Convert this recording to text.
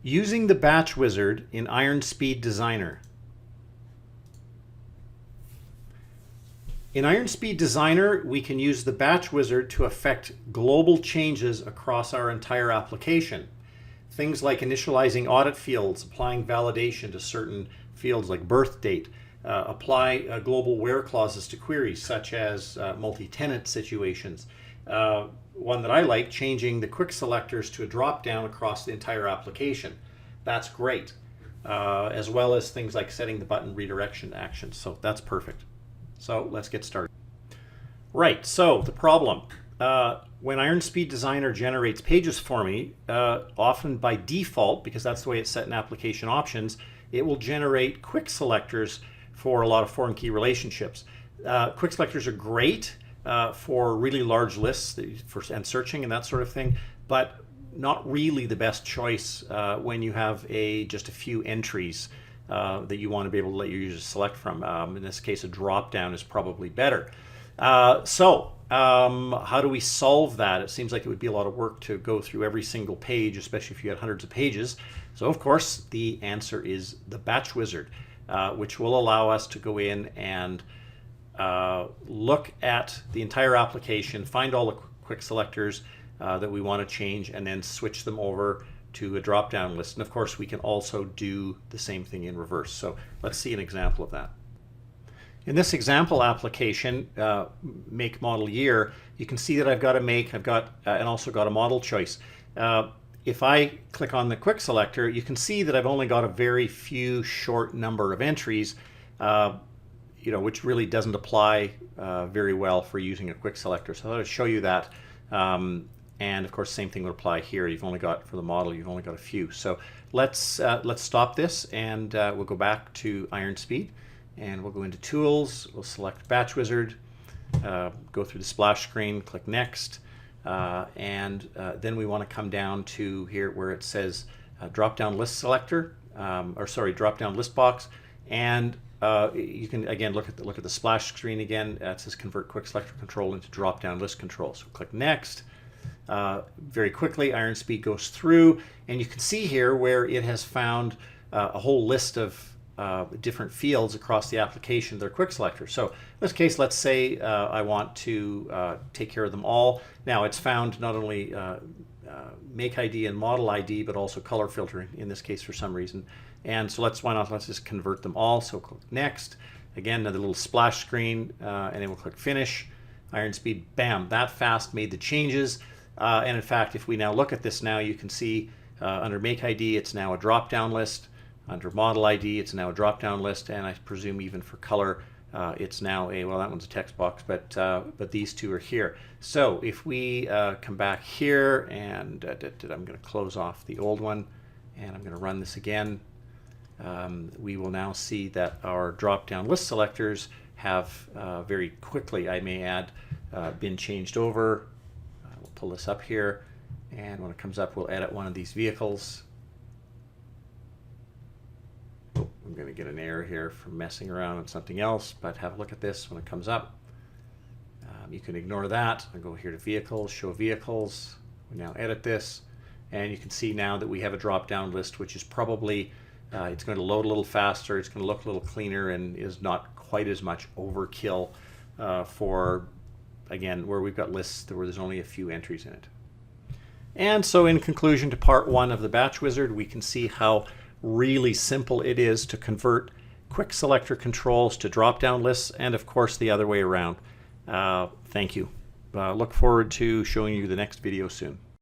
Using the batch wizard in Iron Speed Designer. In Iron Speed Designer, we can use the batch wizard to affect global changes across our entire application. Things like initializing audit fields, applying validation to certain fields like birth date, apply global where clauses to queries such as multi-tenant situations. One that I like, changing the quick selectors to a drop-down across the entire application. That's great. As well as things like setting the button redirection actions. So that's perfect. So let's get started. Right, so the problem. When Iron Speed Designer generates pages for me, often by default, because that's the way it's set in application options, it will generate quick selectors for a lot of foreign key relationships. Quick selectors are great for really large lists and searching and that sort of thing, but not really the best choice when you have just a few entries that you want to be able to let your users select from. In this case, a drop-down is probably better. How do we solve that? It seems like it would be a lot of work to go through every single page, especially if you had hundreds of pages. So of course, the answer is the batch wizard, which will allow us to go in and look at the entire application, find all the quick selectors that we want to change, and then switch them over to a drop-down list. And of course, we can also do the same thing in reverse. So let's see an example of that. In this example application, make, model, year, you can see that I've got a make, and also got a model choice. If I click on the quick selector, you can see that I've only got a very few short number of entries, which really doesn't apply very well for using a quick selector. So I thought I'd show you that. And of course, same thing would apply here. You've only got, for the model, you've only got a few. So let's stop this, and we'll go back to Iron Speed, and we'll go into Tools. We'll select Batch Wizard, go through the splash screen, click Next, and then we want to come down to here where it says Drop-Down List Selector, Drop-Down List Box, and you can again look at the splash screen again. It says Convert Quick Selector Control into Drop-Down List Control. So click Next. Very quickly, Iron Speed goes through, and you can see here where it has found a whole list of different fields across the application that are quick selectors. So in this case, let's say I want to take care of them all. Now it's found not only make ID and model ID, but also color filtering in this case for some reason. And so let's just convert them all. So click Next. Again, another little splash screen, and then we'll click Finish. Iron Speed, bam, that fast made the changes. And in fact, if we now look at this now, you can see under Make ID, it's now a drop-down list. Under Model ID, it's now a drop-down list. And I presume even for color, it's now well, that one's a text box, but these two are here. So if we come back here, and I'm going to close off the old one, and I'm going to run this again, we will now see that our drop-down list selectors have very quickly, I may add, been changed over. We'll pull this up here, and when it comes up, we'll edit one of these vehicles. Oh, I'm going to get an error here from messing around with something else, but have a look at this when it comes up. You can ignore that. I'll go here to Vehicles, Show Vehicles. We now edit this, and you can see now that we have a drop-down list, which is probably it's going to load a little faster, it's going to look a little cleaner, and is not quite as much overkill for, again, where we've got lists where there's only a few entries in it. And so in conclusion to part one of the Batch Wizard, we can see how really simple it is to convert quick selector controls to drop-down lists, and of course the other way around. Thank you. Look forward to showing you the next video soon.